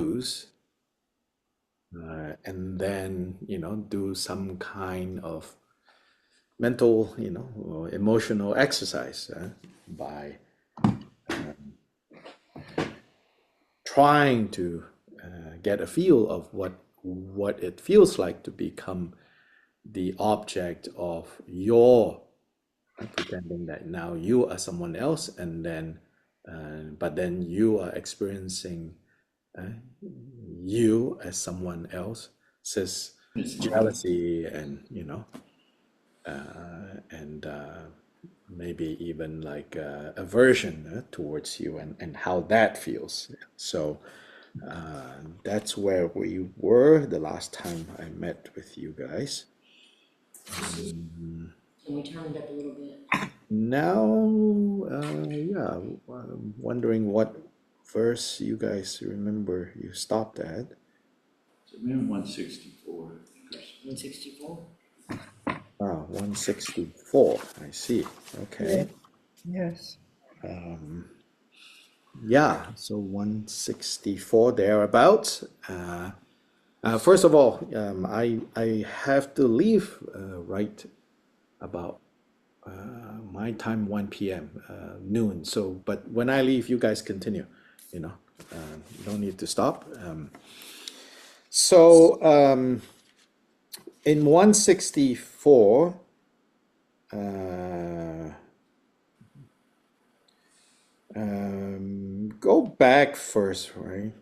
choose, and then, do some kind of mental, or emotional exercise by trying to get a feel of what it feels like to become the object of your pretending that now you are someone else, and then but then you are experiencing uh, you as someone else, says jealousy, and and maybe even like aversion towards you, and how that feels. So that's where we were the last time I met with you guys. Can we turn it up a little bit? Now, yeah, I'm wondering what verse you guys remember you stopped at. So we're in 164. 164? 164. I see. Yeah. Okay. Yes. Yeah, so 164 thereabouts. First of all, I have to leave right about my time, 1 p.m. Noon. So, but when I leave, you guys continue. You know, you don't need to stop. So in 164, go back first, right,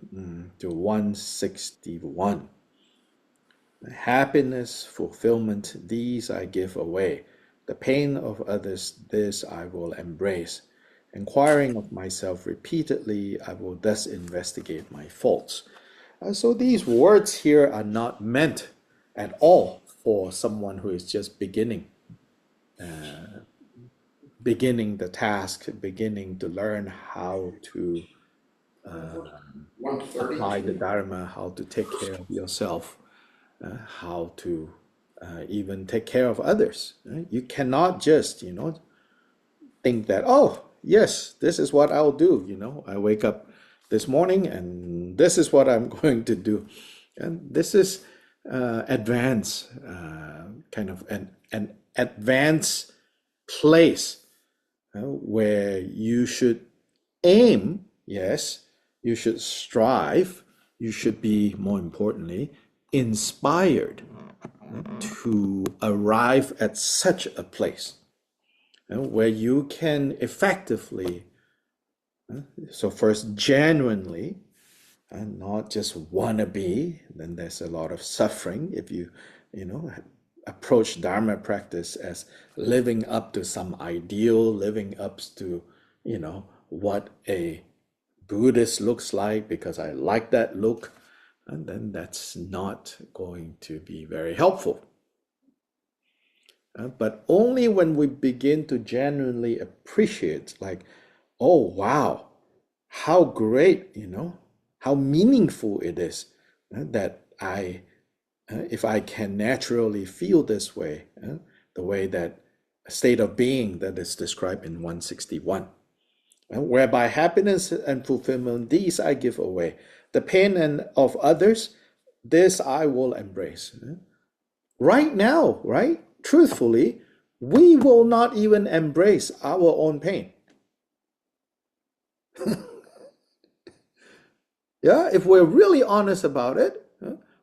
to 161. Happiness, fulfillment, these I give away. The pain of others, this I will embrace. Inquiring of myself repeatedly, I will thus investigate my faults. So these words here are not meant at all for someone who is just beginning the task, beginning to learn how to 130? apply the Dharma, how to take care of yourself, how to even take care of others. Right? You cannot just, think that, oh, yes, this is what I'll do. I wake up this morning and this is what I'm going to do. And this is advanced, kind of an advanced place where you should aim, yes, you should strive, you should be, more importantly, inspired to arrive at such a place where you can effectively, so first, genuinely, and not just wanna be. Then there's a lot of suffering if you approach Dharma practice as living up to some ideal, living up to, what a Buddhist looks like because I like that look, and then that's not going to be very helpful. But only when we begin to genuinely appreciate, like, oh, wow, how great, how meaningful it is that if I can naturally feel this way, the way that a state of being that is described in 161, whereby happiness and fulfillment, these I give away. The pain of others, this I will embrace. Right now, right? Truthfully, we will not even embrace our own pain. Yeah, if we're really honest about it,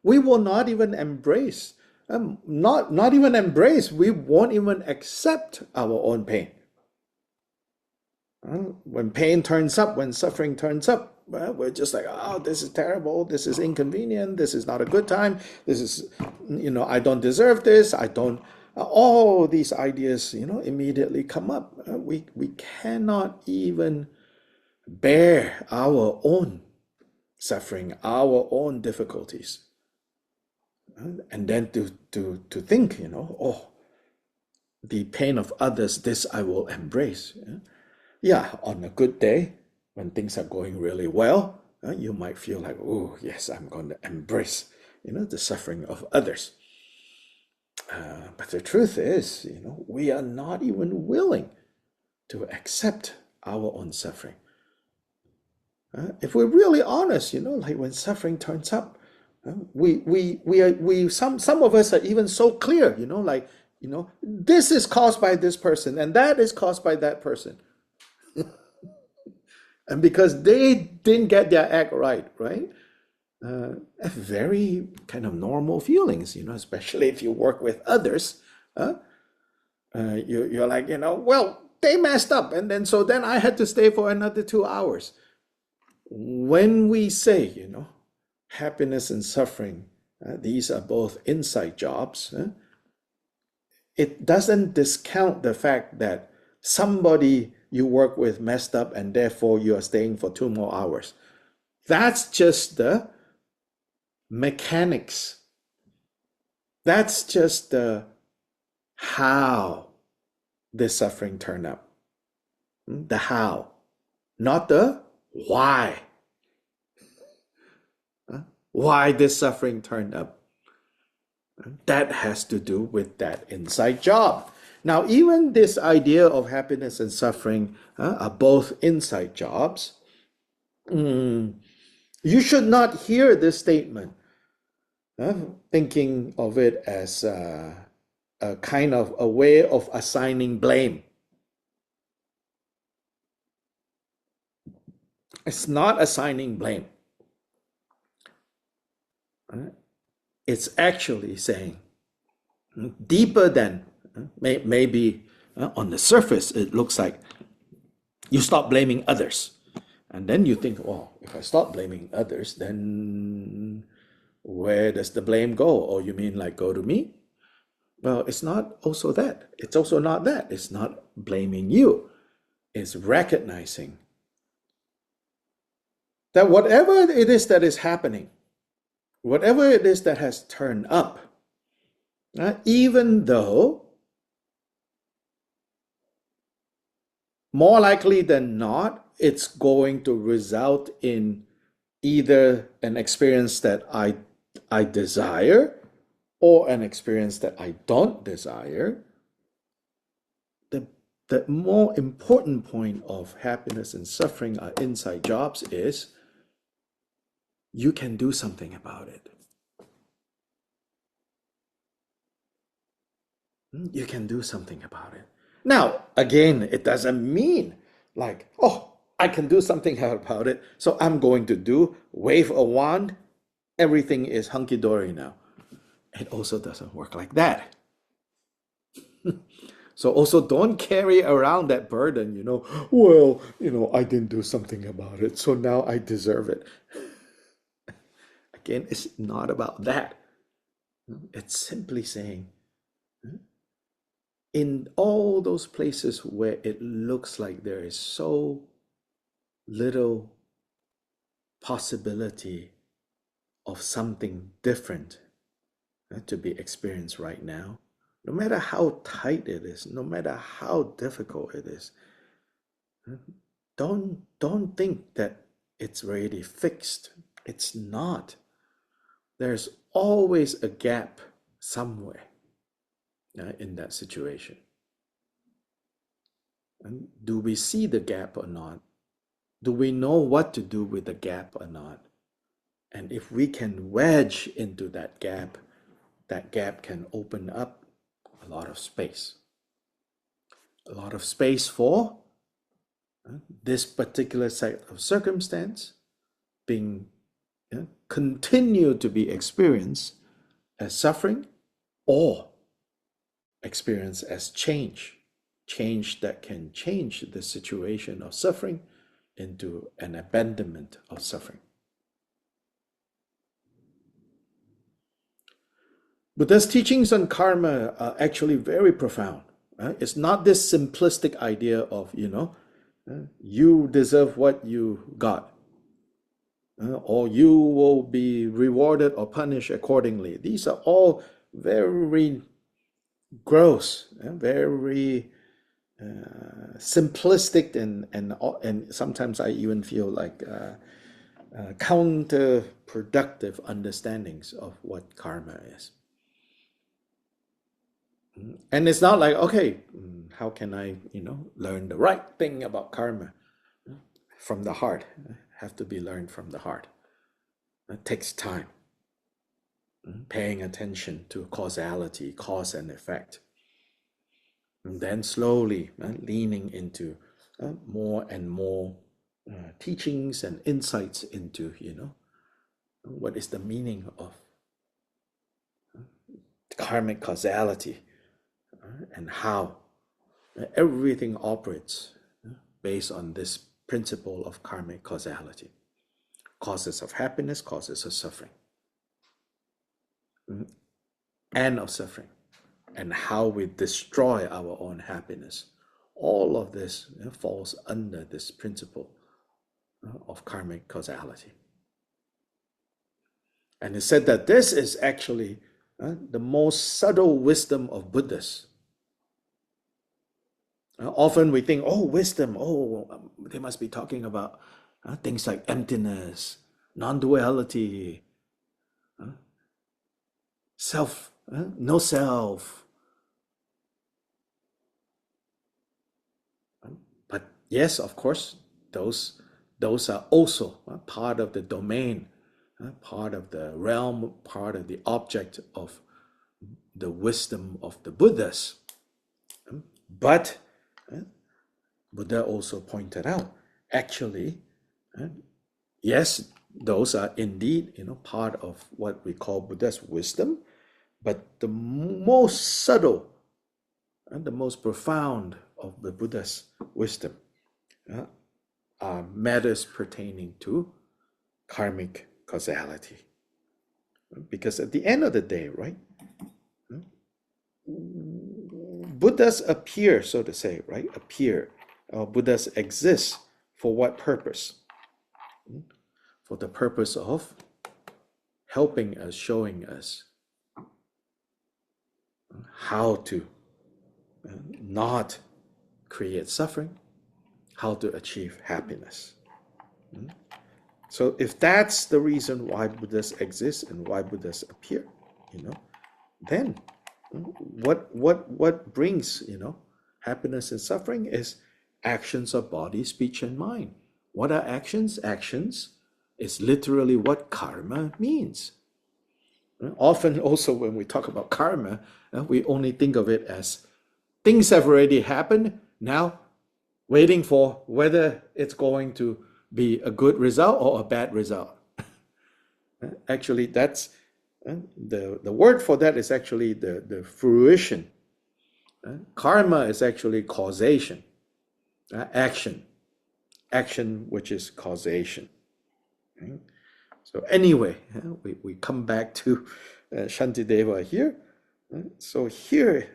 we will not even embrace, not even embrace, we won't even accept our own pain. When pain turns up, when suffering turns up, we're just like, oh, this is terrible, this is inconvenient, this is not a good time, this is, I don't deserve this, I don't, all these ideas, immediately come up. We cannot even bear our own suffering, our own difficulties. And then to think, oh, the pain of others, this I will embrace. Yeah, on a good day, when things are going really well, you might feel like, oh, yes, I'm going to embrace, the suffering of others. But the truth is, we are not even willing to accept our own suffering. If we're really honest, like when suffering turns up, some of us are even so clear, like, this is caused by this person and that is caused by that person. And because they didn't get their act right, right? Very kind of normal feelings, especially if you work with others. You're like, well, they messed up, and then I had to stay for another 2 hours. When we say, happiness and suffering, these are both inside jobs, it doesn't discount the fact that somebody you work with messed up and therefore you are staying for 2 more hours. That's just the mechanics. That's just the how this suffering turned up. The how, not the why. Why this suffering turned up. That has to do with that inside job. Now, even this idea of happiness and suffering are both inside jobs. You should not hear this statement thinking of it as a kind of a way of assigning blame. It's not assigning blame. It's actually saying, deeper than maybe on the surface, it looks like you stop blaming others. And then you think, well, if I stop blaming others, then where does the blame go? Or you mean like go to me? Well, it's not also that. It's also not that. It's not blaming you. It's recognizing that whatever it is that is happening, whatever it is that has turned up, even though more likely than not, it's going to result in either an experience that I desire or an experience that I don't desire. The more important point of happiness and suffering are inside jobs is you can do something about it. You can do something about it. Now, again, it doesn't mean like, oh, I can do something about it, so I'm going to wave a wand, everything is hunky-dory now. It also doesn't work like that. So also don't carry around that burden, well, I didn't do something about it, so now I deserve it. Again, it's not about that. It's simply saying, in all those places where it looks like there is so little possibility of something different to be experienced right now, no matter how tight it is, no matter how difficult it is, don't think that it's already fixed. It's not. There's always a gap somewhere in that situation. And do we see the gap or not? Do we know what to do with the gap or not? And if we can wedge into that gap can open up a lot of space. A lot of space for this particular set of circumstance being continued to be experienced as suffering or experienced as change that can change the situation of suffering into an abandonment of suffering. Buddha's teachings on karma are actually very profound. It's not this simplistic idea of, you deserve what you got, or you will be rewarded or punished accordingly. These are all very gross, very simplistic, and sometimes I even feel like counterproductive understandings of what karma is. And it's not like, okay, how can I, learn the right thing about karma from the heart? have to be learned from the heart. It takes time. Paying attention to causality, cause and effect. And then slowly leaning into more and more teachings and insights into, what is the meaning of karmic causality and how everything operates based on this principle of karmic causality. Causes of happiness, causes of suffering, and of suffering, and how we destroy our own happiness. All of this falls under this principle of karmic causality. And it said that this is actually the most subtle wisdom of Buddhists. Often we think, oh, wisdom, they must be talking about things like emptiness, non-duality, self, no self. But yes, of course, those are also part of the domain, part of the realm, part of the object of the wisdom of the Buddhas. But Buddha also pointed out, actually, yes, those are indeed, part of what we call Buddha's wisdom, but the most subtle and the most profound of the Buddha's wisdom are matters pertaining to karmic causality. Because at the end of the day, right, Buddhas appear, so to say, right, Buddhas exist for what purpose? For the purpose of helping us, showing us how to not create suffering, how to achieve happiness. So if that's the reason why Buddhas exist and why Buddhas appear, then what brings happiness and suffering is actions of body, speech, and mind. What are actions? Actions is literally what karma means. Often also when we talk about karma, we only think of it as things have already happened, now waiting for whether it's going to be a good result or a bad result. Actually, that's the word for that is actually the fruition. Karma is actually causation, action which is causation. So anyway, we come back to Shantideva here. So here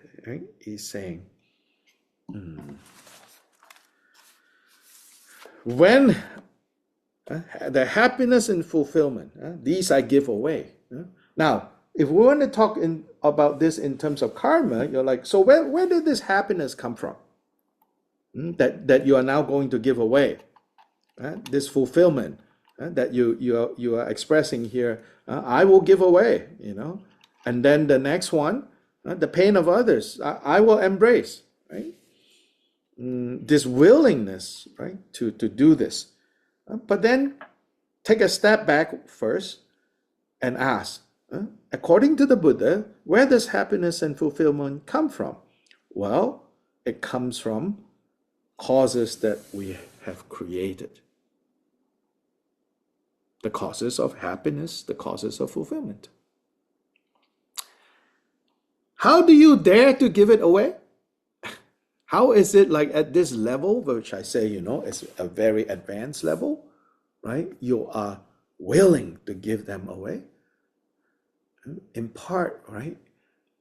he's saying, when the happiness and fulfillment, these I give away. Now, if we want to talk about this in terms of karma, you're like, so where did this happiness come from? That you are now going to give away, this fulfillment that you are expressing here, I will give away, and then the next one, the pain of others, I will embrace, right? This willingness, right, to do this, but then take a step back first and ask, according to the Buddha, where does happiness and fulfillment come from? Well, it comes from causes that we have created. The causes of happiness, the causes of fulfillment. How do you dare to give it away? How is it like at this level, which I say, is a very advanced level, right? You are willing to give them away. In part, right?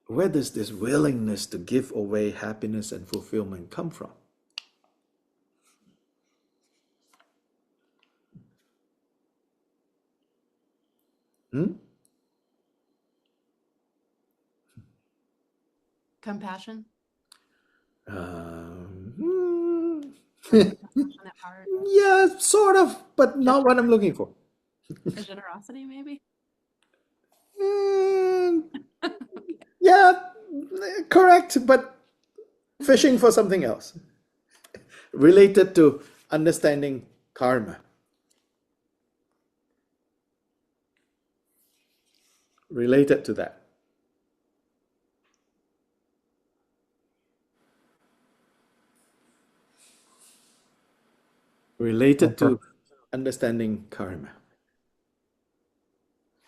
Where does this willingness to give away happiness and fulfillment come from? Compassion. Compassionate heart. Yeah, sort of, but not what I'm looking for. A generosity, maybe? Yeah, correct, but fishing for something else related to understanding karma. related to that. Related Okay. to understanding karma.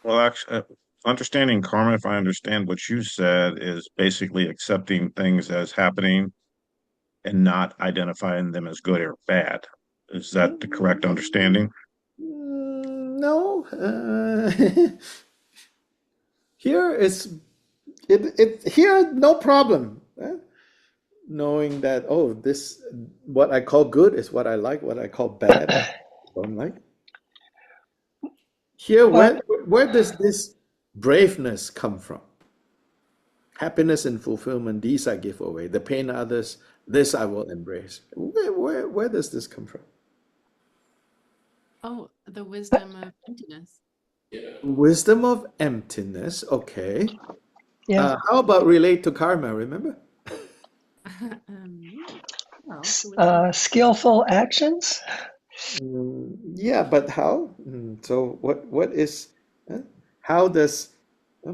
Well, actually, understanding karma, if I understand what you said, is basically accepting things as happening and not identifying them as good or bad. Is that the correct understanding? No. Here is it here no problem. Knowing that, oh, this what I call good is what I like, what I call bad I don't like. Here, What where does this braveness come from? Happiness and fulfillment, these I give away. The pain of others, this I will embrace. Where does this come from? Oh, the wisdom of emptiness. Wisdom of emptiness. Okay. yeah, How about relate to karma? Remember? Yeah. Well, the wisdom. skillful actions? Yeah, but how? So what is? uh, how does uh,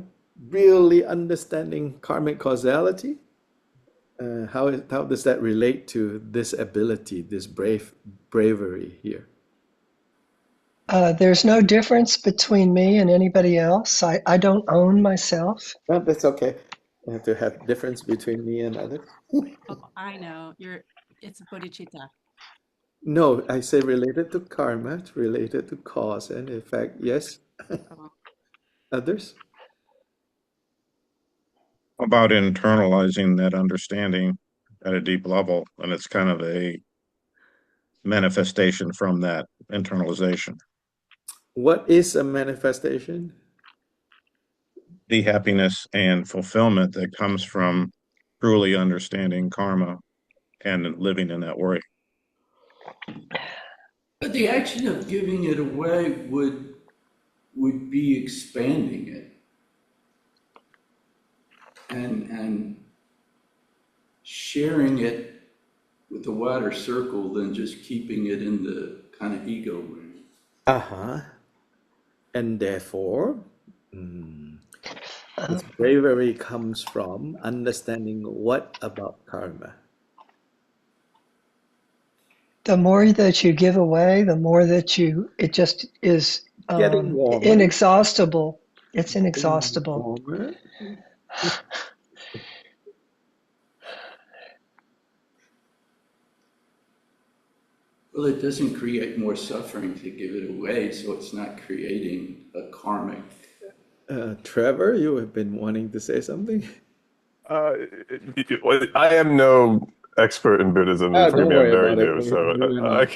really understanding karmic causality? How does that relate to this ability, this bravery here? There's no difference between me and anybody else. I don't own myself. Well, that's okay. I have to have difference between me and others. Oh, I know. It's bodhicitta. No, I say related to karma, it's related to cause and effect. Yes, Oh, others. About internalizing that understanding at a deep level, and it's kind of a manifestation from that internalization. What is a manifestation? The happiness and fulfillment that comes from truly understanding karma and living in that way. But the action of giving it away would be expanding it and sharing it with a wider circle than just keeping it in the kind of ego room. Uh-huh. And therefore, Uh, this bravery comes from understanding what about karma. the more that you give away, the more that it just is Getting warmer, inexhaustible. It's getting inexhaustible. warmer. Well, it doesn't create more suffering to give it away, so it's not creating a karmic. Trevor, you have been wanting to say something? Uh, I am no expert in Buddhism, and forgive Don't me, I'm worry very about it. new. So You are not.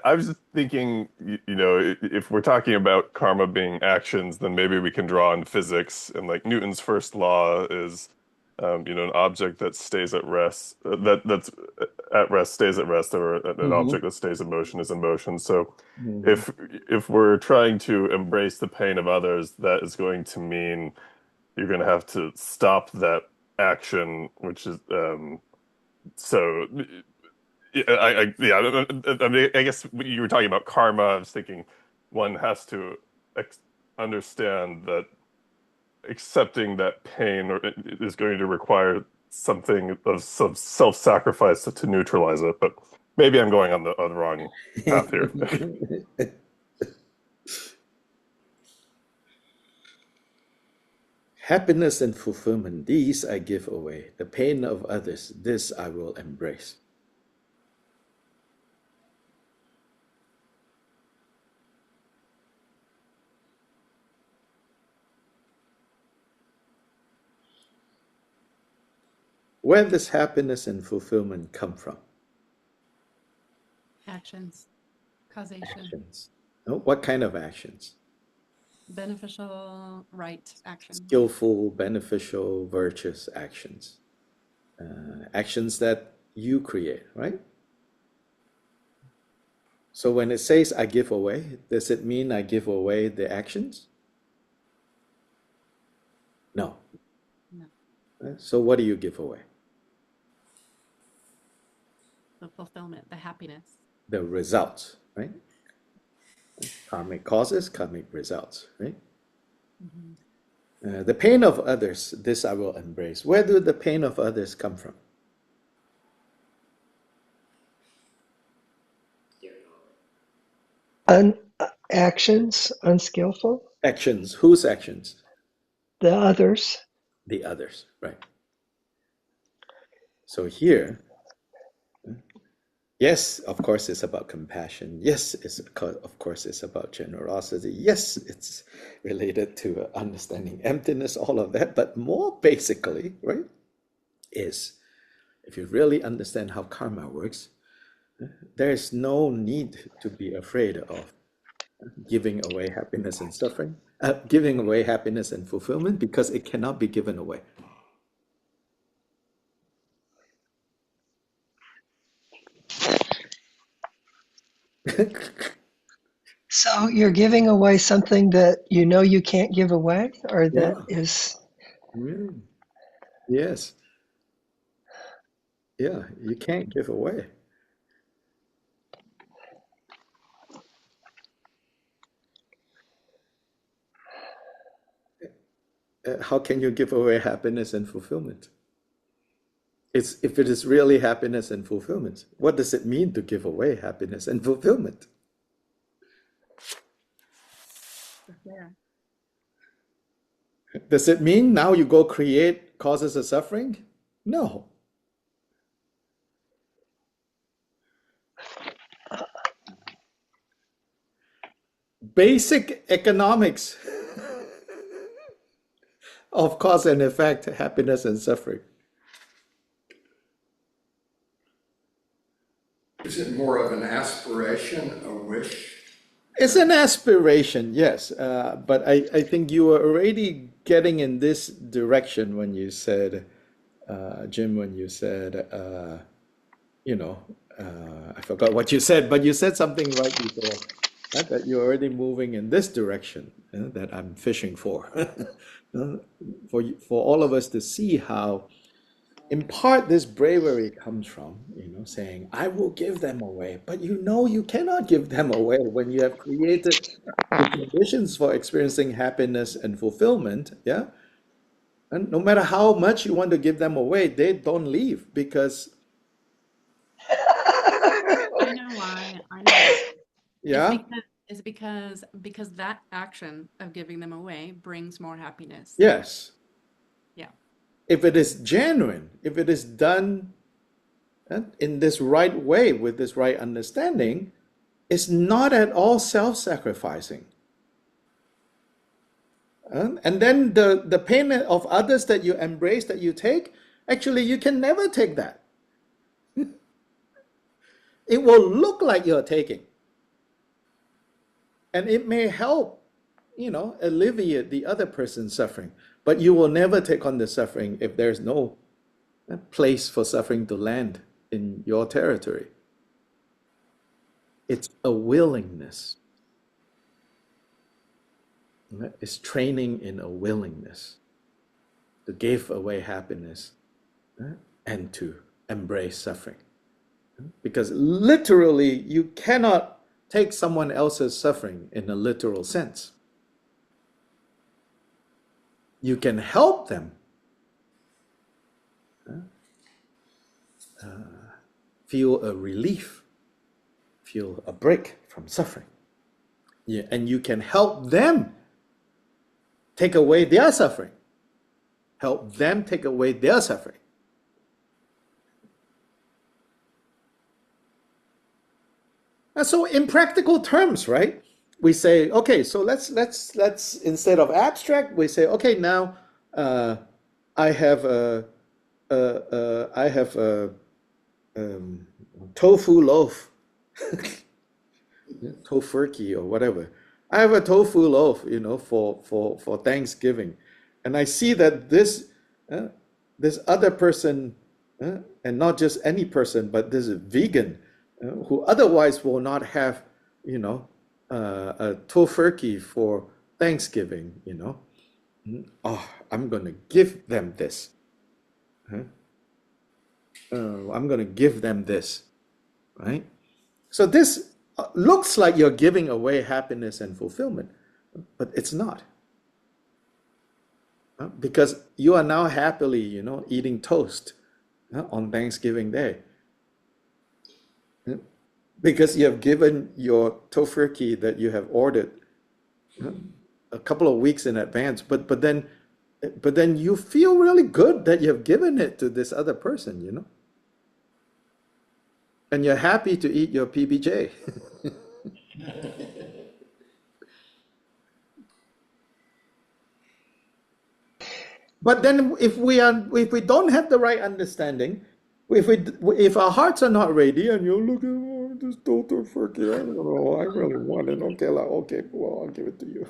I was just thinking, if we're talking about karma being actions, then maybe we can draw on physics, and like Newton's first law is, an object that stays at rest, that's at rest stays at rest, or an Mhm, object that stays in motion is in motion. So mhm. if we're trying to embrace the pain of others, that is going to mean you're going to have to stop that action, which is so. I mean, I guess when you were talking about karma, I was thinking one has to ex understand that accepting that pain is going to require something of some self-sacrifice to neutralize it. But maybe I'm going on the wrong path here. Happiness and fulfillment, these I give away. The pain of others, this I will embrace. Where does happiness and fulfillment come from? actions, causation, Actions. Oh, what kind of actions? beneficial, right action. Skillful, beneficial, virtuous actions. Actions that you create, right? So when it says I give away, does it mean I give away the actions? No. No, So what do you give away? the fulfillment, the happiness. The results, right? Karmic causes, karmic results, right? The pain of others, this I will embrace. Where do the pain of others come from? Dear God. Actions, unskillful, Actions. Whose actions? the others. The others, right? So here, yes, of course, it's about compassion. Yes, of course, it's about generosity. Yes, it's related to understanding emptiness, all of that. But more basically, right, is if you really understand how karma works, there is no need to be afraid of giving away happiness and suffering, giving away happiness and fulfillment, because it cannot be given away. So you're giving away something that you know you can't give away, or that Yeah. is. Mm. Yes. Yeah, you can't give away. How can you give away happiness and fulfillment? It's if it is really happiness and fulfillment. What does it mean to give away happiness and fulfillment? Yeah. Does it mean now you go create causes of suffering? No. Basic economics of cause and effect, happiness and suffering. Is it more of an aspiration, a wish? It's an aspiration, yes, but I think you were already getting in this direction when you said, Jim, when you said, you know, I forgot what you said, but you said something right before, right, that you're already moving in this direction, that I'm fishing for, for all of us to see how, in part, this bravery comes from, saying, I will give them away, but you cannot give them away when you have created the conditions for experiencing happiness and fulfillment, yeah? And no matter how much you want to give them away, they don't leave because, I know why. I know why. It's yeah, because that action of giving them away brings more happiness. yes, Yeah. if it is genuine, if it is done in this right way with this right understanding, it's not at all self-sacrificing. And then the pain of others that you embrace, that you take, actually, you can never take that. It will look like you're taking. And it may help, alleviate the other person's suffering. But you will never take on the suffering if there's no place for suffering to land in your territory. It's a willingness. It's training in a willingness to give away happiness and to embrace suffering. Because literally, you cannot take someone else's suffering in a literal sense. You can help them feel a relief, feel a break from suffering. Yeah, and you can help them take away their suffering. Help them take away their suffering. And so in practical terms, right? We say, okay, so let's instead of abstract, we say, okay, now I have a tofu loaf, tofurkey or whatever. I have a tofu loaf, for Thanksgiving, and I see that this other person, and not just any person, but this vegan, who otherwise will not have, a tofurkey for Thanksgiving, Oh, I'm gonna give them this. I'm gonna give them this, right? So this looks like you're giving away happiness and fulfillment, but it's not. because you are now happily, eating toast on Thanksgiving Day. Because you have given your tofurkey that you have ordered a couple of weeks in advance, but then you feel really good that you have given it to this other person, and you're happy to eat your PBJ. But then if we don't have the right understanding, if our hearts are not ready, and you look at this total turkey, I don't know, I really want it. Okay, like, okay, well, I'll give it to you.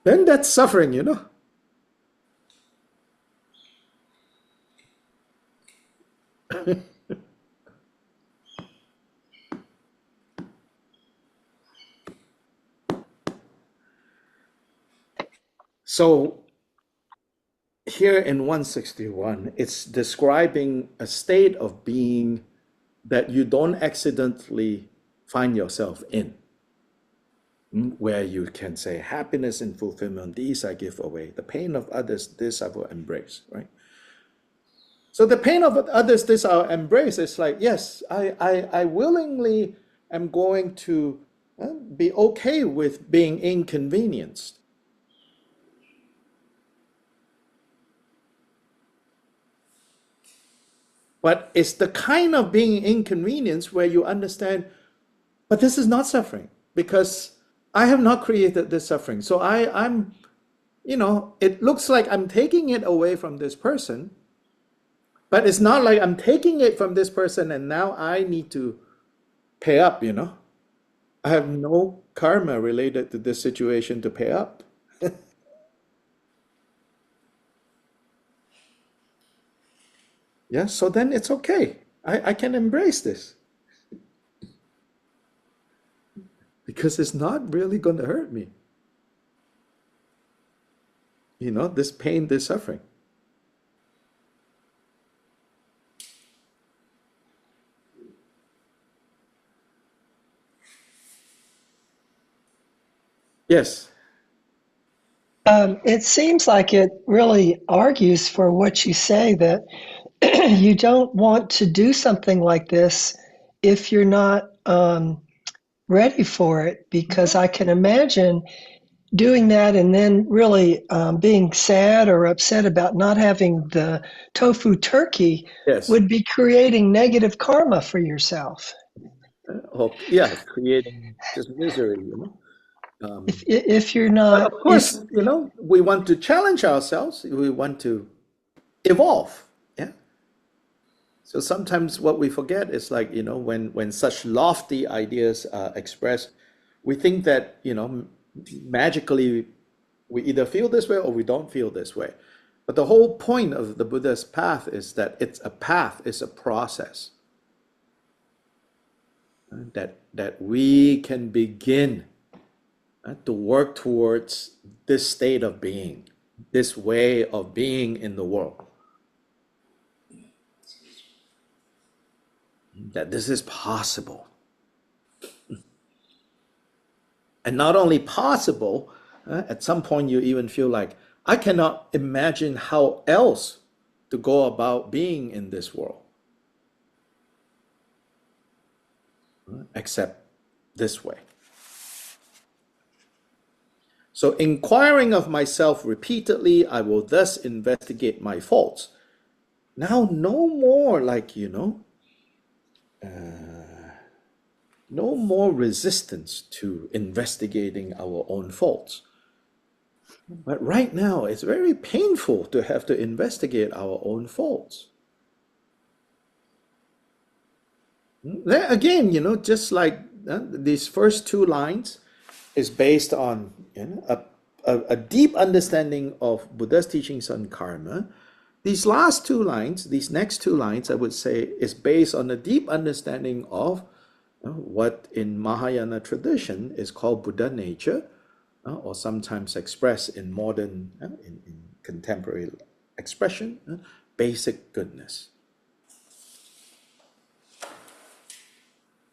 Then that's suffering. So here in 161, it's describing a state of being that you don't accidentally find yourself in, where you can say happiness and fulfillment, these I give away. The pain of others, this I will embrace, right? So the pain of others, this I'll embrace. It's like, yes, I willingly am going to be okay with being inconvenienced. But it's the kind of being inconvenienced where you understand, but this is not suffering because I have not created this suffering. So I'm, it looks like I'm taking it away from this person, but it's not like I'm taking it from this person and now I need to pay up. I have no karma related to this situation to pay up. Yeah, so then it's okay. I can embrace this because it's not really going to hurt me. This pain, this suffering. Yes. It seems like it really argues for what you say that you don't want to do something like this if you're not ready for it, because I can imagine doing that and then really being sad or upset about not having the tofu turkey Yes. would be creating negative karma for yourself. Oh, yeah, creating just misery. If you're But not, of course, we want to challenge ourselves. We want to evolve. Yeah. So sometimes what we forget is like, when such lofty ideas are expressed, we think that, magically we either feel this way or we don't feel this way. But the whole point of the Buddha's path is that it's a path, it's a process. That we can begin to work towards this state of being, this way of being in the world. That this is possible. And not only possible, at some point you even feel like, I cannot imagine how else to go about being in this world except this way. So inquiring of myself repeatedly, I will thus investigate my faults. Now, no more like, no more resistance to investigating our own faults. But right now, it's very painful to have to investigate our own faults. Then again, just like these first two lines is based on a deep understanding of Buddha's teachings on karma. These last two lines, these next two lines, I would say, is based on a deep understanding of what in Mahayana tradition is called Buddha nature, or sometimes expressed in modern, in contemporary expression, basic goodness.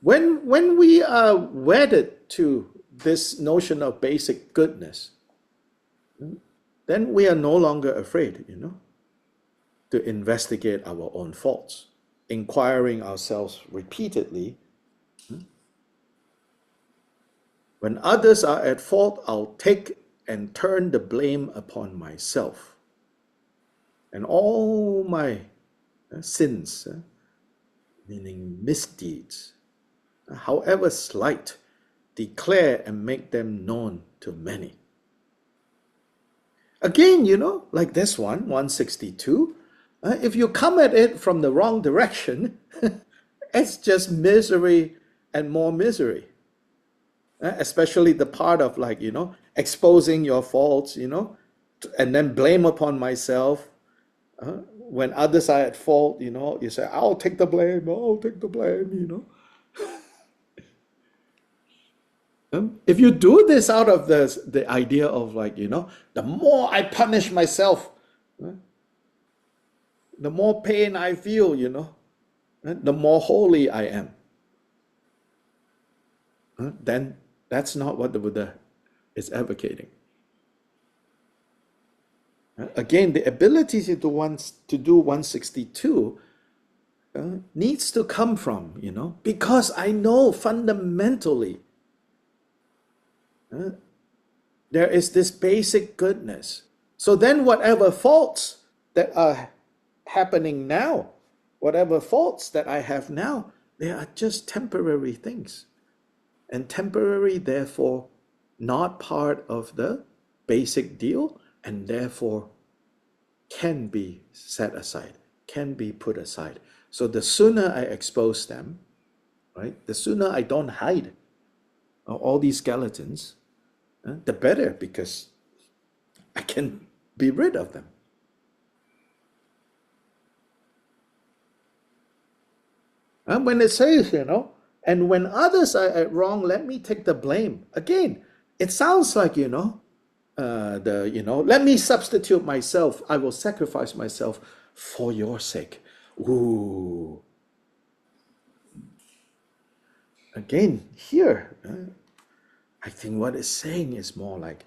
When we are wedded to this notion of basic goodness, then we are no longer afraid, to investigate our own faults, inquiring ourselves repeatedly. When others are at fault, I'll take and turn the blame upon myself. And all my sins, meaning misdeeds, however slight, declare and make them known to many. Again, like this one, 162, if you come at it from the wrong direction, it's just misery and more misery. Especially the part of exposing your faults, and then blame upon myself. When others are at fault, you say, I'll take the blame, If you do this out of the idea of the more I punish myself, the more pain I feel, the more holy I am, then that's not what the Buddha is advocating. Again, the ability to do 162 needs to come from, because I know fundamentally there is this basic goodness. So then whatever faults that are happening now, whatever faults that I have now, they are just temporary things. And temporary, therefore, not part of the basic deal, and therefore can be set aside, can be put aside. So the sooner I expose them, right, the sooner I don't hide all these skeletons, the better, because I can be rid of them. And when it says, and when others are at wrong, let me take the blame. Again, it sounds like, let me substitute myself. I will sacrifice myself for your sake. Ooh. Again, here, I think what it's saying is more like,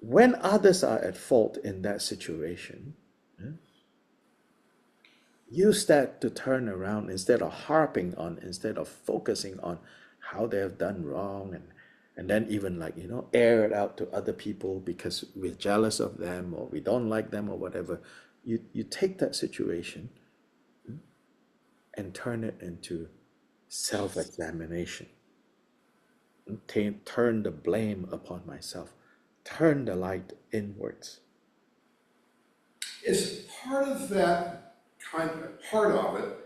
when others are at fault in that situation, use that to turn around instead of instead of focusing on how they have done wrong, and then even air it out to other people because we're jealous of them or we don't like them or whatever. You take that situation and turn it into self-examination. Turn the blame upon myself. Turn the light inwards. Is part of that part of it,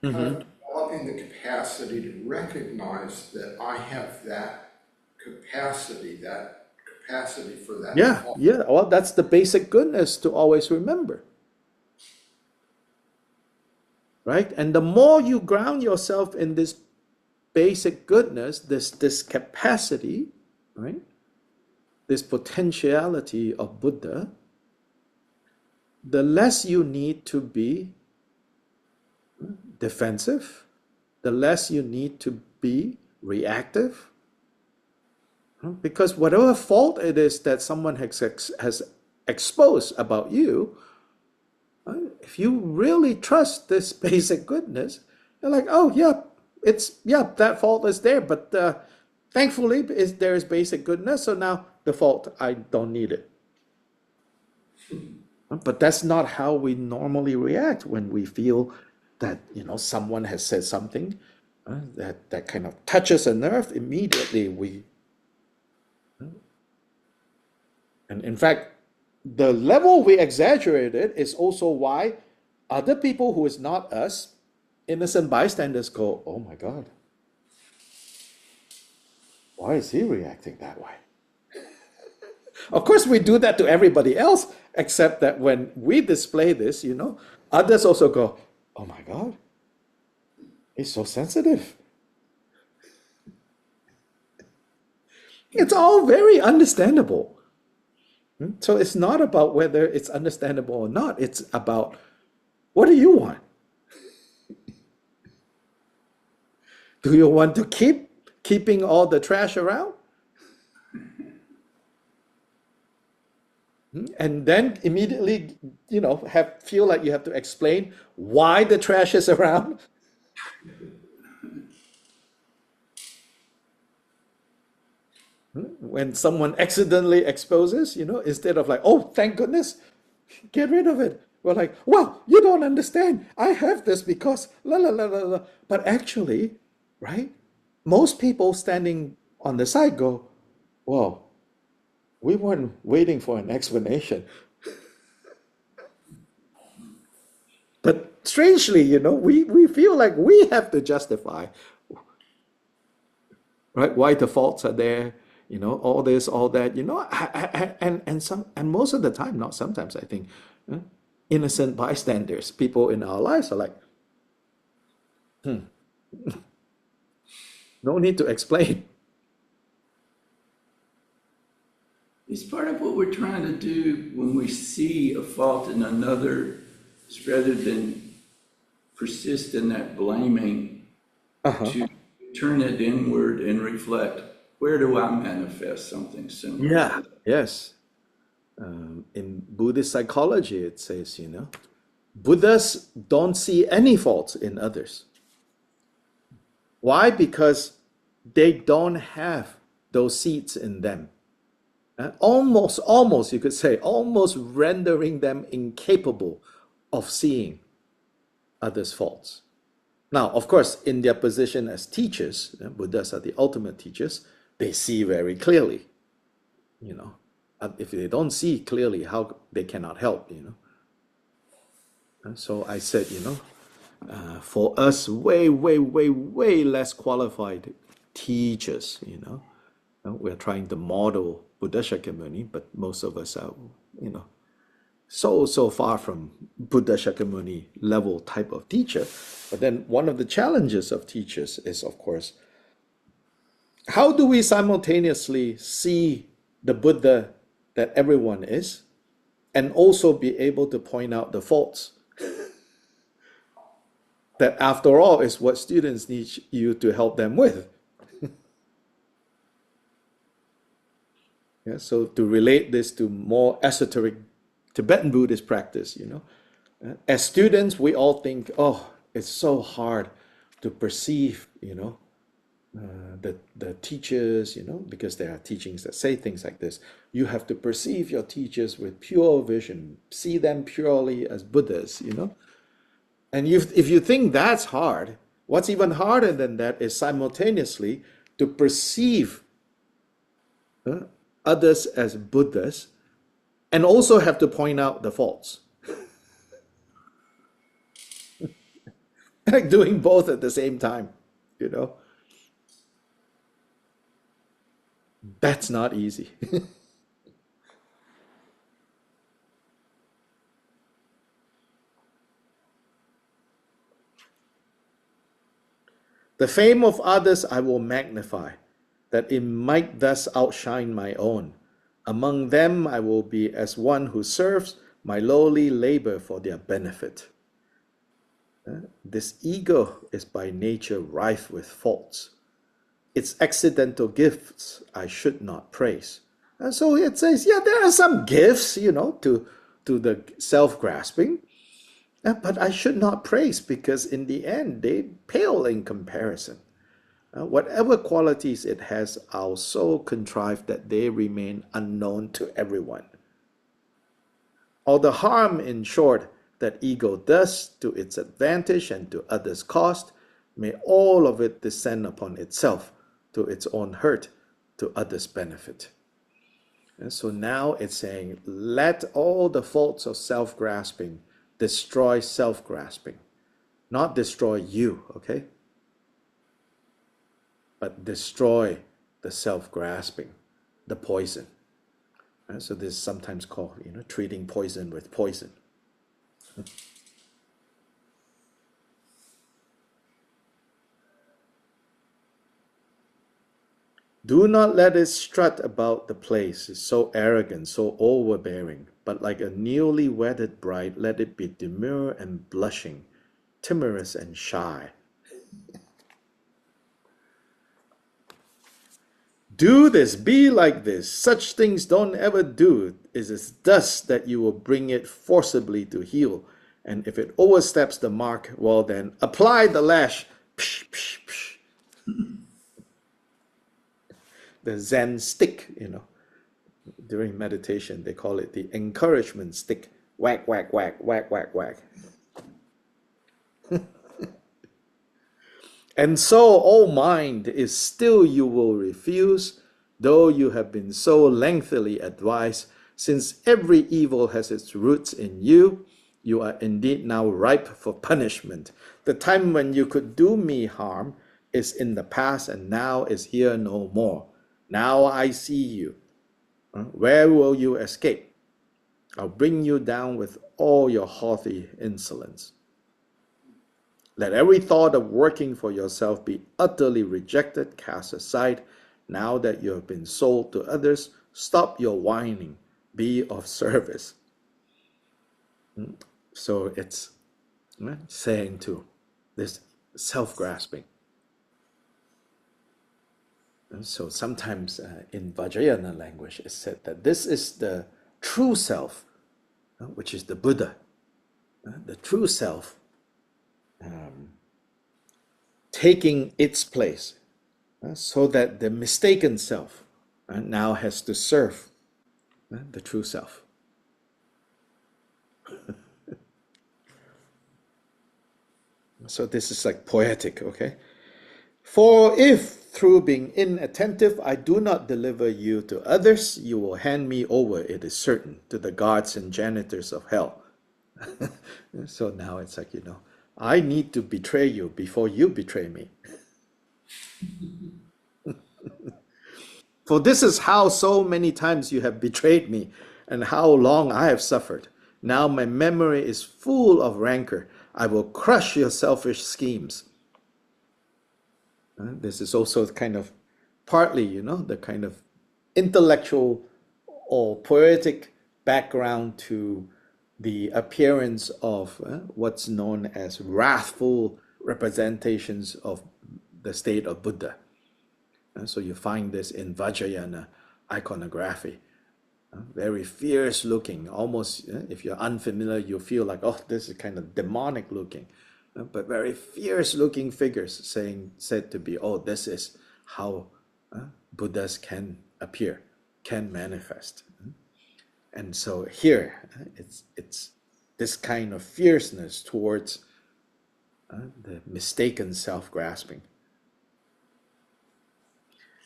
kind of developing the capacity to recognize that I have that capacity for that. Yeah. Well, that's the basic goodness to always remember. Right? And the more you ground yourself in this basic goodness, this capacity, right? This potentiality of Buddha, the less you need to be defensive, the less you need to be reactive. Because whatever fault it is that someone has exposed about you, if you really trust this basic goodness, you're like, oh yeah, that fault is there, but thankfully there is basic goodness, so now the fault, I don't need it. But that's not how we normally react when we feel that someone has said something that kind of touches a nerve. Immediately and in fact, the level we exaggerate it is also why other people who is not us, innocent bystanders, go, oh my God, why is he reacting that way? Of course, we do that to everybody else, except that when we display this, others also go, oh my God, he's so sensitive. It's all very understandable. So it's not about whether it's understandable or not. It's about, what do you want? Do you want to keeping all the trash around? And then immediately, have feel like you have to explain why the trash is around. When someone accidentally exposes, instead of like, oh, thank goodness, get rid of it. We're like, well, you don't understand. I have this because la la la la la. But actually, right? Most people standing on the side go, well, we weren't waiting for an explanation. But strangely, we feel like we have to justify, right? Why the faults are there, all this, all that, and most of the time, not sometimes, I think, uh, innocent bystanders, people in our lives are like, no need to explain. It's part of what we're trying to do when we see a fault in another, is rather than persist in that blaming, Uh-huh. to turn it inward and reflect, where do I manifest something similar to Yeah. that? Yes. In Buddhist psychology, it says, Buddhas don't see any faults in others. Why? Because they don't have those seeds in them. Almost, you could say, almost rendering them incapable of seeing others' faults. Now, of course, in their position as teachers, Buddhas are the ultimate teachers, they see very clearly, you know. If they don't see clearly, how they cannot help, And so I said, for us, way, way, way, way less qualified teachers, we're trying to model Buddha Shakyamuni, but most of us are, you know, so far from Buddha Shakyamuni level type of teacher. But then one of the challenges of teachers is, of course, how do we simultaneously see the Buddha that everyone is and also be able to point out the faults that, after all, is what students need you to help them with. Yeah, so to relate this to more esoteric Tibetan Buddhist practice, as students, we all think, oh, it's so hard to perceive, the teachers, because there are teachings that say things like this. You have to perceive your teachers with pure vision, see them purely as Buddhas, And if you think that's hard, what's even harder than that is simultaneously to perceive others as Buddhas and also have to point out the faults. Like doing both at the same time, you know? That's not easy. The fame of others I will magnify, that it might thus outshine my own. Among them I will be as one who serves my lowly labor for their benefit. This ego is by nature rife with faults. Its accidental gifts I should not praise. And so it says, yeah, there are some gifts, to the self-grasping, but I should not praise because in the end they pale in comparison. Whatever qualities it has are so contrived that they remain unknown to everyone. All the harm, in short, that ego does to its advantage and to others' cost, may all of it descend upon itself to its own hurt, to others' benefit. And so now it's saying, let all the faults of self-grasping destroy self-grasping, not destroy you, okay? But destroy the self-grasping, the poison. So this is sometimes called, treating poison with poison. Do not let it strut about the place, it's so arrogant, so overbearing, but like a newly wedded bride, let it be demure and blushing, timorous and shy. Do this, be like this. Such things don't ever do. It is thus that you will bring it forcibly to heel. And if it oversteps the mark, well then, apply the lash. Psh, psh, psh. The Zen stick, during meditation, they call it the encouragement stick. Whack, whack, whack, whack, whack, whack. And so, O mind, if still you will refuse, though you have been so lengthily advised, since every evil has its roots in you, you are indeed now ripe for punishment. The time when you could do me harm is in the past, and now is here no more. Now I see you. Where will you escape? I'll bring you down with all your haughty insolence. Let every thought of working for yourself be utterly rejected, cast aside. Now that you have been sold to others, stop your whining, be of service. So it's saying to this self-grasping. And so sometimes in Vajrayana language, it's said that this is the true self, which is the Buddha. The true self taking its place, so that the mistaken self now has to serve the true self. So this is like poetic, okay? For if through being inattentive I do not deliver you to others, you will hand me over, it is certain, to the guards and janitors of hell. So now it's like, I need to betray you before you betray me. For this is how so many times you have betrayed me, and how long I have suffered. Now my memory is full of rancor. I will crush your selfish schemes. This is also kind of partly, the kind of intellectual or poetic background to the appearance of what's known as wrathful representations of the state of Buddha. So you find this in Vajrayana iconography. Very fierce looking, almost, if you're unfamiliar, you feel like, oh, this is kind of demonic looking. But very fierce looking figures said to be, oh, this is how Buddhas can appear, can manifest. And so here, it's this kind of fierceness towards the mistaken self-grasping.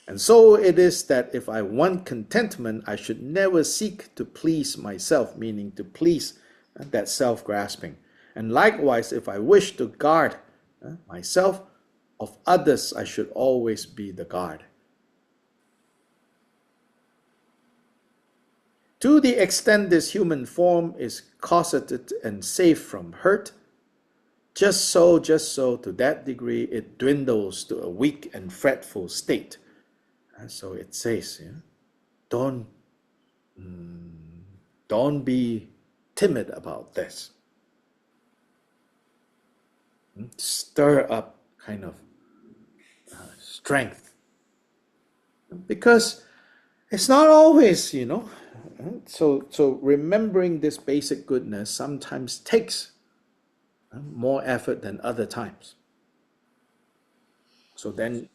And so it is that if I want contentment, I should never seek to please myself, meaning to please that self-grasping. And likewise, if I wish to guard myself, of others I should always be the guard. To the extent this human form is cosseted and safe from hurt, just so, to that degree, it dwindles to a weak and fretful state. And so it says, don't be timid about this. Stir up kind of strength. Because it's not always, So remembering this basic goodness sometimes takes more effort than other times. So then,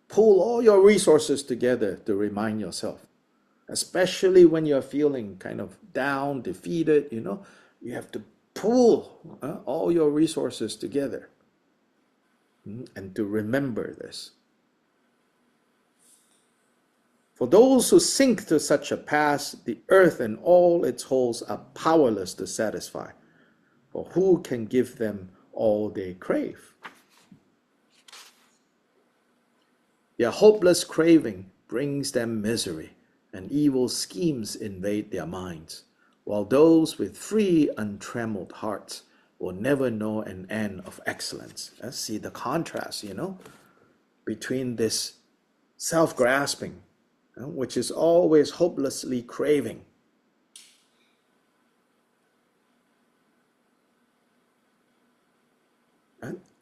pull all your resources together to remind yourself, especially when you're feeling kind of down, defeated, you have to pull all your resources together and to remember this. For those who sink to such a pass, the earth and all its holes are powerless to satisfy, for who can give them all they crave? Their hopeless craving brings them misery, and evil schemes invade their minds, while those with free, untrammeled hearts will never know an end of excellence. Let's see the contrast, between this self-grasping, which is always hopelessly craving,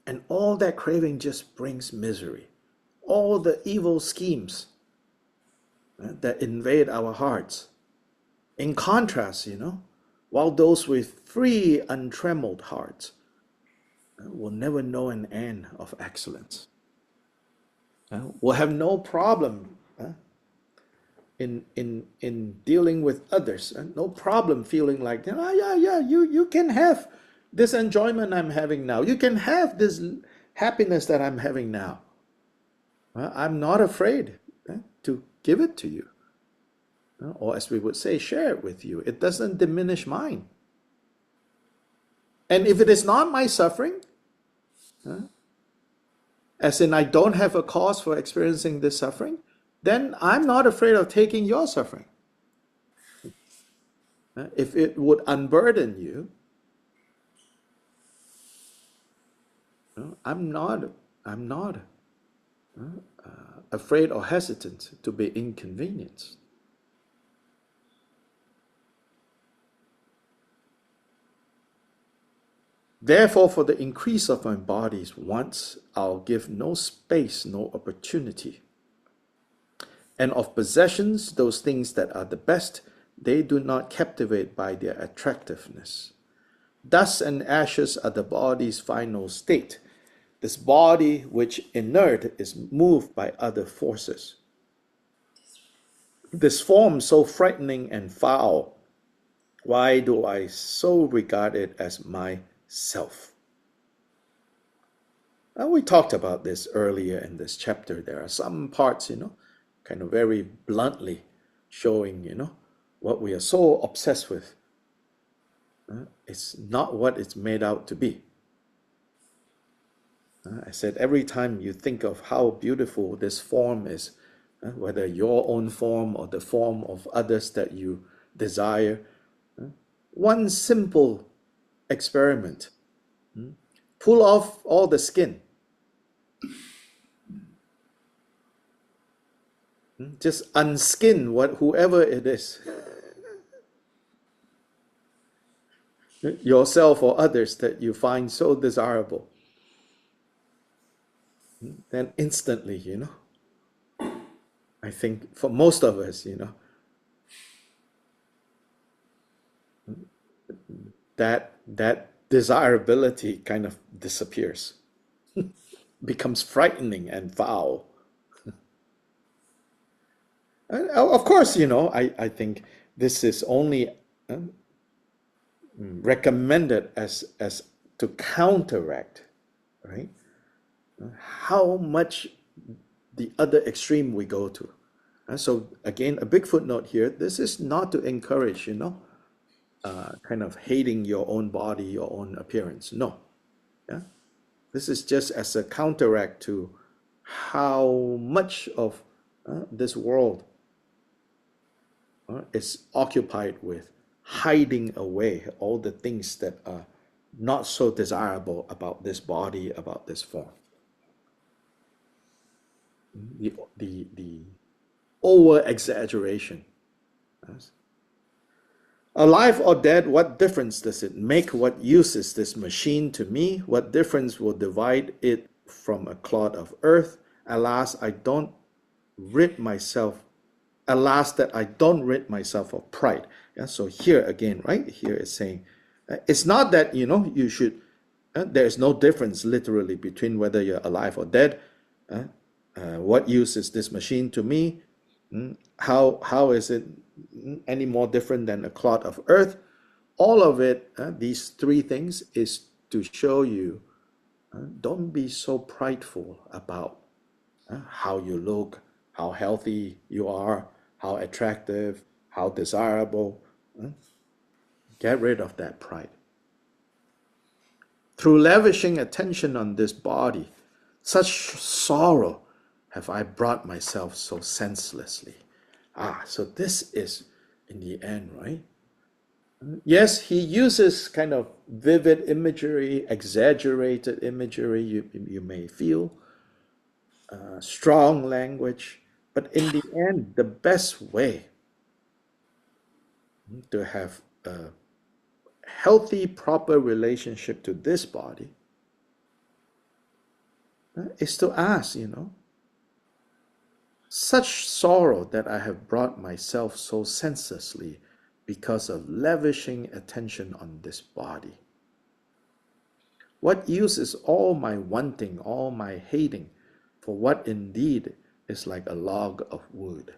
and all that craving just brings misery. All the evil schemes that invade our hearts. In contrast, while those with free, untrammeled hearts will never know an end of excellence, will have no problem in dealing with others, and no problem feeling like, yeah, you can have this enjoyment I'm having now. You can have this happiness that I'm having now. I'm not afraid to give it to you. Or as we would say, share it with you. It doesn't diminish mine. And if it is not my suffering, as in I don't have a cause for experiencing this suffering, then I'm not afraid of taking your suffering. If it would unburden you, I'm not afraid or hesitant to be inconvenienced. Therefore, for the increase of my body's wants, I'll give no space, no opportunity. And of possessions, those things that are the best, they do not captivate by their attractiveness. Dust and ashes are the body's final state. This body, which inert, is moved by other forces. This form so frightening and foul, why do I so regard it as myself? And we talked about this earlier in this chapter. There are some parts, kind of very bluntly showing, what we are so obsessed with. It's not what it's made out to be. I said every time you think of how beautiful this form is, whether your own form or the form of others that you desire, one simple experiment. Pull off all the skin. Just unskin whoever it is. Yourself or others that you find so desirable. Then instantly, I think for most of us, that desirability kind of disappears, becomes frightening and foul. Of course, I think this is only recommended as to counteract, right? How much the other extreme we go to. So again, a big footnote here. This is not to encourage, kind of hating your own body, your own appearance. No. Yeah. This is just as a counteract to how much of this world is occupied with hiding away all the things that are not so desirable about this body, about this form. The over exaggeration. Alive or dead, what difference does it make? What use is this machine to me? What difference will divide it from a clod of earth? Alas, I don't rid myself. Alas, that I don't rid myself of pride. Yeah, so here again, right? Here it's saying, it's not that, you should, there's no difference literally between whether you're alive or dead. What use is this machine to me? How is it any more different than a clod of earth? All of it, these three things, is to show you, don't be so prideful about how you look, how healthy you are, how attractive, how desirable. Get rid of that pride. Through lavishing attention on this body, such sorrow have I brought myself so senselessly. So this is in the end, right? Yes, he uses kind of vivid imagery, exaggerated imagery, you may feel, strong language, but in the end, the best way to have a healthy, proper relationship to this body is to ask, Such sorrow that I have brought myself so senselessly because of lavishing attention on this body. What use is all my wanting, all my hating, for what indeed is like a log of wood?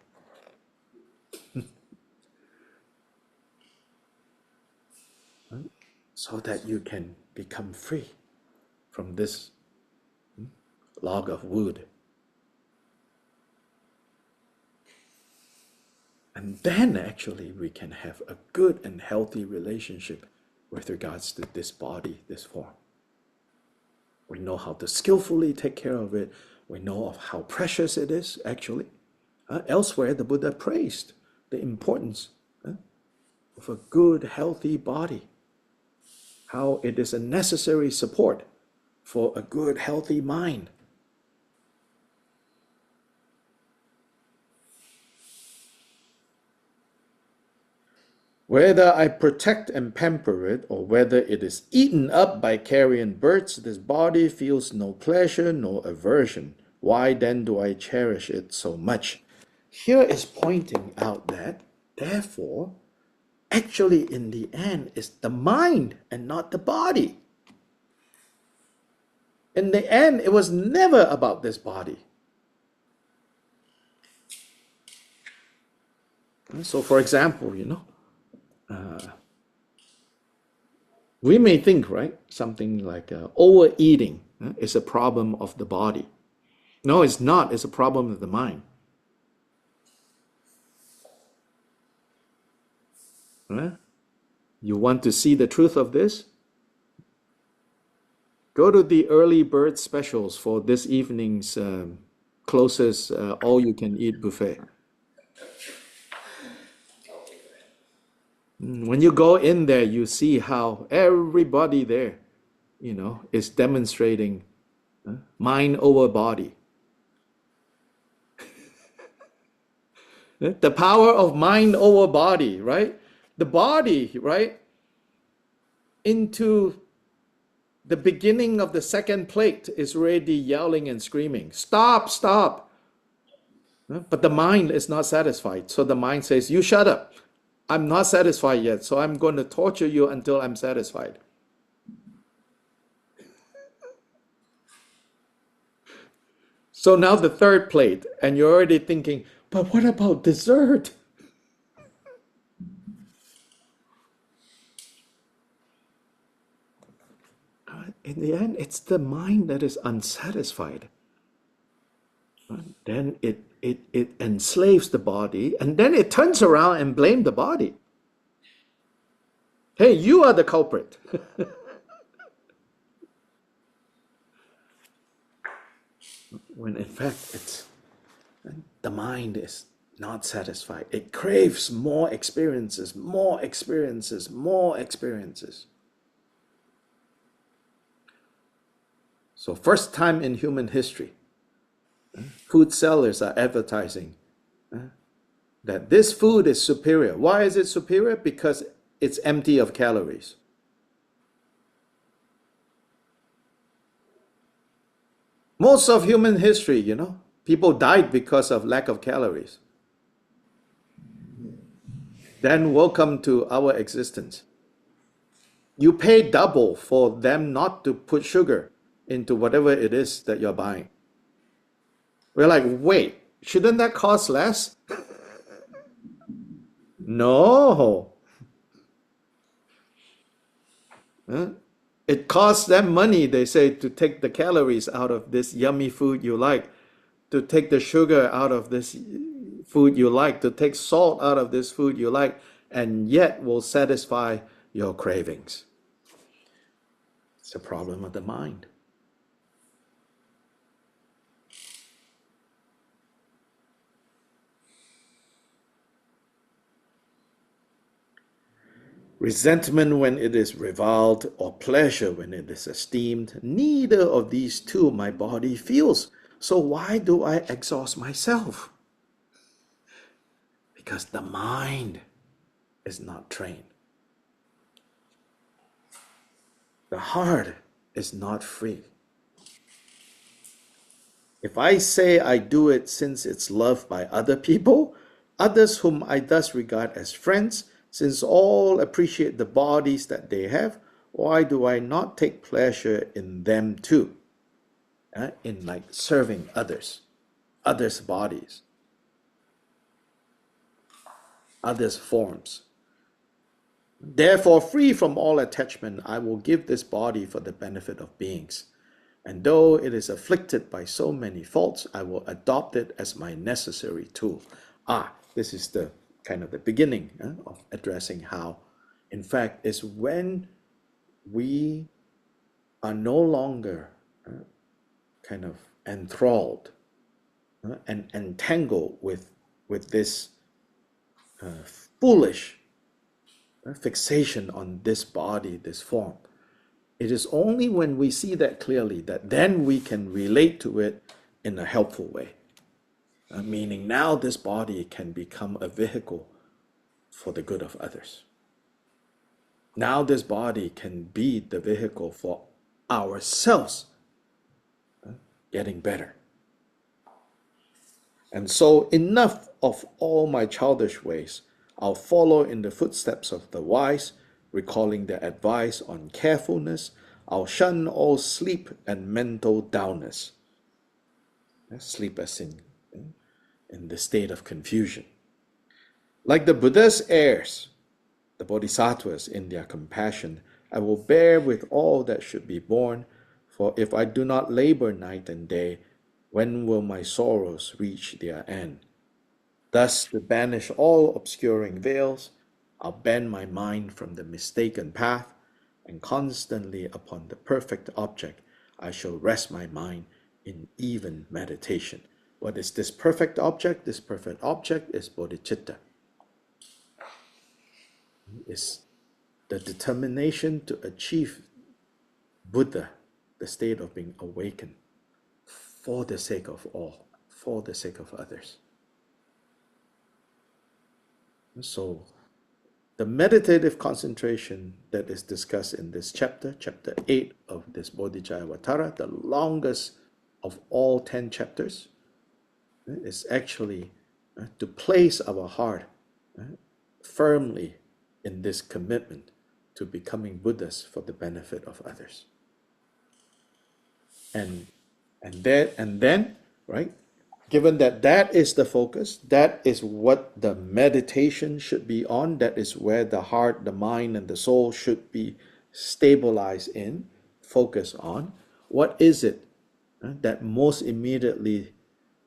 So that you can become free from this log of wood. And then actually we can have a good and healthy relationship with regards to this body, this form. We know how to skillfully take care of it. We know of how precious it is, actually. Elsewhere, the Buddha praised the importance of a good, healthy body, how it is a necessary support for a good, healthy mind. Whether I protect and pamper it, or whether it is eaten up by carrion birds, this body feels no pleasure nor aversion. Why then do I cherish it so much? Here is pointing out that, therefore, actually in the end, it's the mind and not the body. In the end, it was never about this body. So, for example, we may think, right, something like overeating is a problem of the body. No, it's not. It's a problem of the mind. Right? You want to see the truth of this? Go to the early bird specials for this evening's closest all-you-can-eat buffet. When you go in there, you see how everybody there, is demonstrating mind over body. The power of mind over body, right? The body, right? Into the beginning of the second plate is already yelling and screaming, stop, stop. But the mind is not satisfied. So the mind says, you shut up. I'm not satisfied yet, so I'm going to torture you until I'm satisfied. So now the third plate, and you're already thinking, but what about dessert? In the end, it's the mind that is unsatisfied. Then it enslaves the body, and then it turns around and blames the body. Hey, you are the culprit. When in fact, it's the mind is not satisfied. It craves more experiences, more experiences, more experiences. So first time in human history, food sellers are advertising that this food is superior. Why is it superior? Because it's empty of calories. Most of human history, people died because of lack of calories. Then welcome to our existence. You pay double for them not to put sugar into whatever it is that you're buying. We're like, wait, shouldn't that cost less? No. It costs them money, they say, to take the calories out of this yummy food you like, to take the sugar out of this food you like, to take salt out of this food you like, and yet will satisfy your cravings. It's a problem of the mind. Resentment when it is reviled, or pleasure when it is esteemed, neither of these two my body feels. So why do I exhaust myself? Because the mind is not trained. The heart is not free. If I say I do it since it's loved by other people, others whom I thus regard as friends, since all appreciate the bodies that they have, why do I not take pleasure in them too? In like serving others' bodies, others' forms. Therefore, free from all attachment, I will give this body for the benefit of beings. And though it is afflicted by so many faults, I will adopt it as my necessary tool. This is the kind of the beginning of addressing how, in fact, is when we are no longer kind of enthralled and entangled with this foolish fixation on this body, this form. It is only when we see that clearly that then we can relate to it in a helpful way. Meaning now this body can become a vehicle for the good of others. Now this body can be the vehicle for ourselves getting better. And so enough of all my childish ways. I'll follow in the footsteps of the wise, recalling their advice on carefulness. I'll shun all sleep and mental downness. Sleep as in the state of confusion. Like the Buddha's heirs, the bodhisattvas in their compassion, I will bear with all that should be borne, for if I do not labor night and day, when will my sorrows reach their end? Thus, to banish all obscuring veils, I'll bend my mind from the mistaken path, and constantly upon the perfect object, I shall rest my mind in even meditation. What is this perfect object? This perfect object is bodhicitta. It's the determination to achieve Buddha, the state of being awakened, for the sake of all, for the sake of others. So, the meditative concentration that is discussed in this chapter, chapter 8 of this Bodhicayyavatara, the longest of all 10 chapters, is actually to place our heart firmly in this commitment to becoming Buddhas for the benefit of others. And then, right? Given that that is the focus, that is what the meditation should be on, that is where the heart, the mind, and the soul should be stabilized in, focus on. What is it that most immediately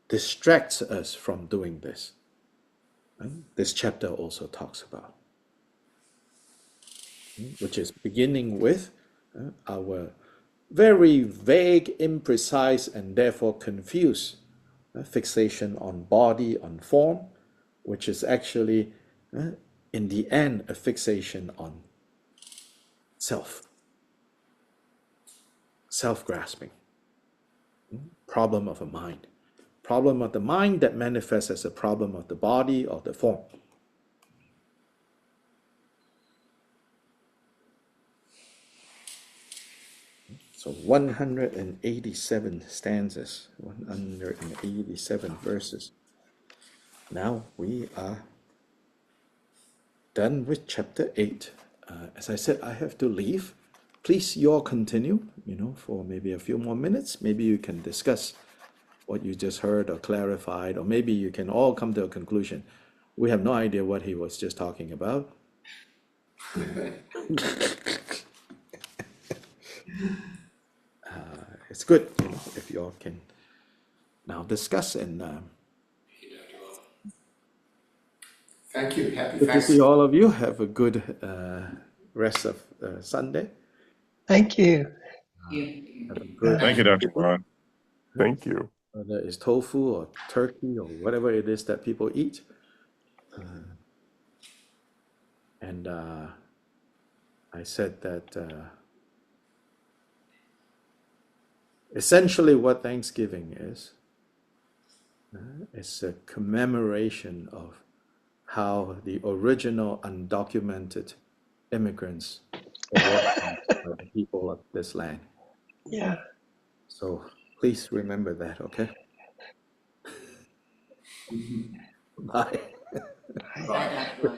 distracts us from doing this? This chapter also talks about, which is beginning with our very vague, imprecise, and therefore confused fixation on body, on form, which is actually, in the end, a fixation on self-grasping, problem of a mind. Problem of the mind that manifests as a problem of the body or the form. So 187 stanzas, 187 verses. Now we are done with chapter 8. As I said, I have to leave. Please, you all continue, for maybe a few more minutes. Maybe you can discuss what you just heard or clarified, or maybe you can all come to a conclusion. We have no idea what he was just talking about. It's good if you all can now discuss and Thank you. Happy good to see Thanksgiving. all of you. Have a good rest of Sunday. Thank you. Have a good, Thank you, Dr. Rod. Thank you. whether it's tofu or turkey or whatever it is that people eat. And I said that essentially what Thanksgiving is it's a commemoration of how the original undocumented immigrants were welcomed by the people of this land. Yeah. So please remember that, okay? Bye. Bye.